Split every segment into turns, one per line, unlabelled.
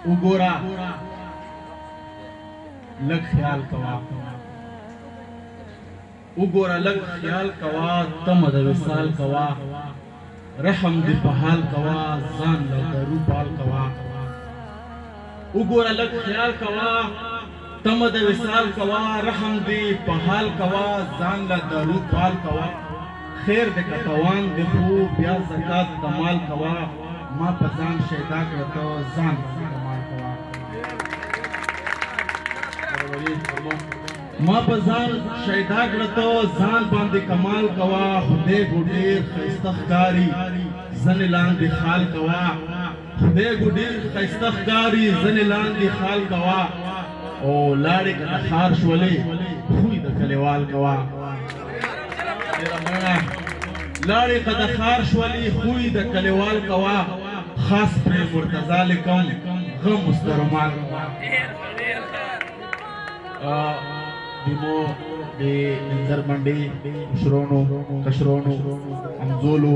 وګوره لږ خیال کوه وګوره لږ خیال کوه تمه د وصال کوه رحم دې په حال کوه ځان له درو پال کوه وګوره لږ خیال کوه تمه د وصال کوه رحم دې په حال کوه ځان له درو پال کوه خیر دې که توان دې خو بیا زکات د مال کوه ما په ځان شیدا کړه ته ځان کمال کوه ما په ځان شیدا کړه ته ځان باندې کمال کوه خدای ګو ډېر ښایسته ښکاري ځنې لاندې خال کوه خدای ګو ډېر ښایسته ښکاري ځنې لاندې خال کوه او لاړې که د ښار شولې خوی د کلیوال کوه لاړې که د ښار شولې خوی د کلیوال کوه خاص پرې مرتضی لیکم غم مسترمال کوه دیمو دی انځر منډې مشرونو کشرونو همزولو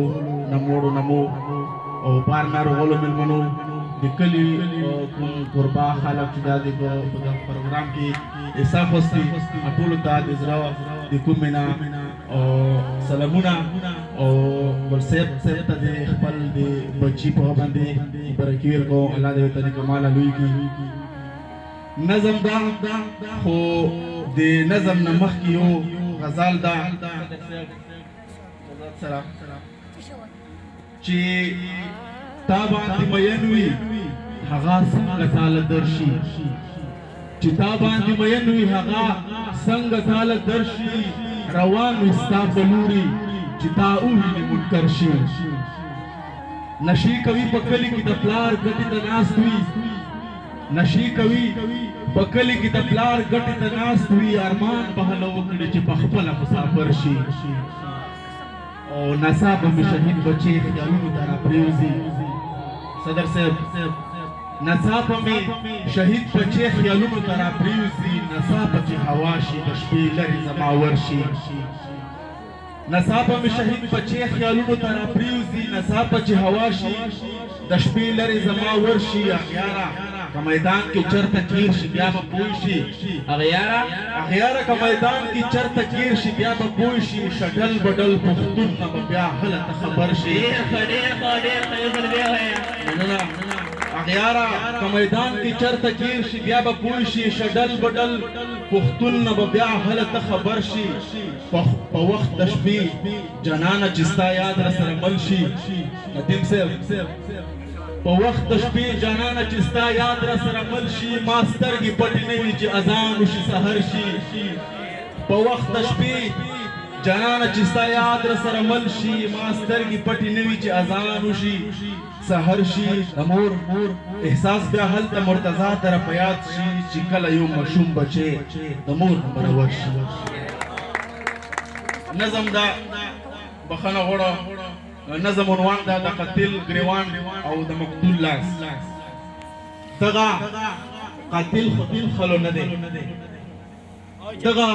نموړو نمو او بار ناروغلو مېلمنو د کلي کوم کوربا خلک چې دا د پروګرام کې حصه اخیستي ټولو ته د زړه د کومې نه سلامونه او ګل صاحب ته د خپل د بچي په باندې برکې ورکړو الله دې ورته نیک ماله لوی کړي نظم دا خو د نظم نه مخکې یو غزل دا چې تا باندې مین وي هغه څنګه تاله درشي چې تا باندې مین وي هغه څنګه تاله درشي روان وي ستا په لوري چې تا وویني منکر شي نشي کوي په کلي کې د پلار ګټې ته ناست وي نشي کوي په کلي کې د پلار ګټې ته ناست وي ارمان به هله وکړي چې په خپله مسافر شي او ناڅاپه مې شهید بچې خیالونو ته راپرېوځي صدر صاحب ناڅاپه مې شهید بچې خیالونو ته راپرېوځي ناڅاپه چې هوا شي د شپې لرې زما ورشي ناڅاپه مې شهید بچې خیالونو ته راپرېوځي ناڅاپه چې هوا شي د شپې لرې زما ورشي اغیاره که میدان کې چرته گیر شي بیا به پوه شي اغیاره که میدان کې چرته گیر شي بیا به پوه شي شډل بډل پښتون نه به بیا هلته خبر شي اغیاره که میدان کې چرته گیر شي بیا به پوه شي شډل بډل پښتون نه به بیا هلته خبر شي په وخت د شپې جنانه چې ستا یاد راسره مل شي ندیم صاحب په وخت د شپې جانانه چې ستا یاد راسره مل شي ما سترګې پټې نه وي چې اذان وشي سحر شي په وخت د شپې جانانه چې ستا یاد راسره مل شي ما سترګې پټې نه وي چې اذان وشي سحر شي د مور احساس بیا هلته مرتضی ته په یاد شي چې کله یو ماشوم بچی د مور نه برابر شي نظم دا بخښنه غواړه نظم عنوان دا د قتل ګریوان او د مقتول لاس دغه قاتل خو خلو نه دی دغه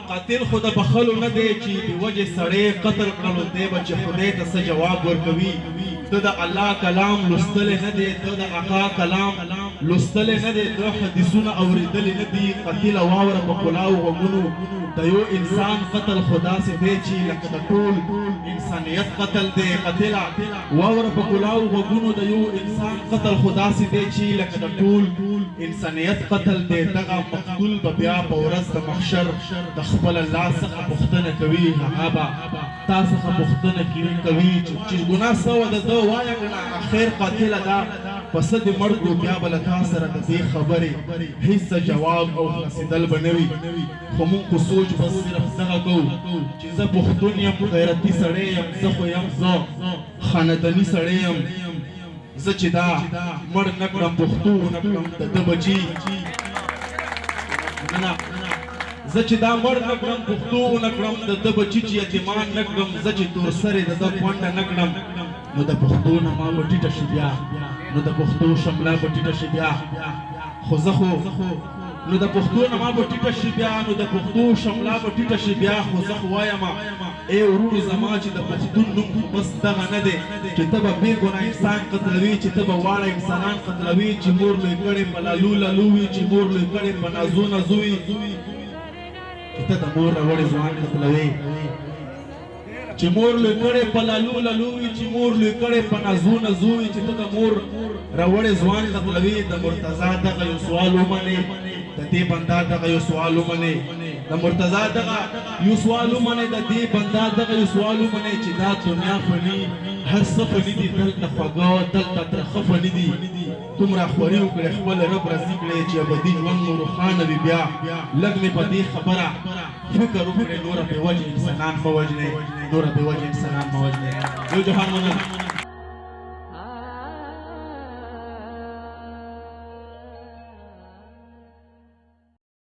قاتل خو د بخلو نه دی چې د وجې سړی قتل کړلو دی به چې خدای ته څه جواب ورکوي ته د الله کلام لوستلی نه دی ته د آقا کلام لوستلی نه دی ته حدیثونه اورېدلی نه دي قتله واوره په کلاو غوږونو د یو انسان قتل خو داسې دی چې لکه د ټول انسانیت قتل دی قتله واوره په کلاو غوږونو د یو انسان قتل خو داسې دی چې لکه د ټول انسانیت قتل دی دغه مقتول به بیا په ورځ د محشر د خپل الله څخه پوښتنه کوي هغه به تا څخه پوښتنه کوي چې ګناه څه وه د ده وایه که نه خیر قاتله ده په څه دې مړ کړو بیا به له تا سره د دې خبرې هېڅ جواب او خلاصېدل به نه وي خو مونږ خو سوچ به صرف دغه کوو چې زه پښتون یم غیرتي سړی یم زه خو یم زه خانداني سړی یم زه چې دا مړ نه کړم پښتو ونه کړم د ده بچي زه چې دا مړ نه کړم پښتو ونه کړم د ده بچي چې یتیمان نه کړم زه چې تورسرې د ده کونډه نه کړم نو د پښتو نه ما به ټیټه شي بیا نو د پښتو شمله به ټیټه شي بیا خو زه خو نو د پښتو نه ما به ټیټه شي بیا نو د پښتو شملا به ټیټه شي بیا خو زه خو وایم ای ورونو زما چې د پښتون نوم خو بس دغه نه دی چې ته به بې ګناه انسان قتلوي چې ته به واړه انسانان قتلوي چې مور لوی کړې په لالو لالو وي چې مور لوی کړې په نازو نازو وي چې ته د مور راوړې ځوان قتلوي چې مور لوی کړې په لالو لالو وي چې مور لوی کړې په نازو نازو وي چې ته د مور راوړې ځوان قتلوي د مرتضی دغه یو سوال ومنې د دې بندا دغه یو سوال ومنې د مرتضی دغه یو سوال ومنې د دې بندا دغه یو سوال ومنې چې دا دنیا فني هر څه فني دي دلته خوږه دلته ترخه فني دي دومره خوري وکړې خپل رب راضي کړې چې ابدي ژوند مو روښانه وي بیا لږ مې په دې خبره فکر وکړې نوره بې وجې انسانان مه وژنئ نوره بې وجې انسانان مه وژنئ یو جهان مننه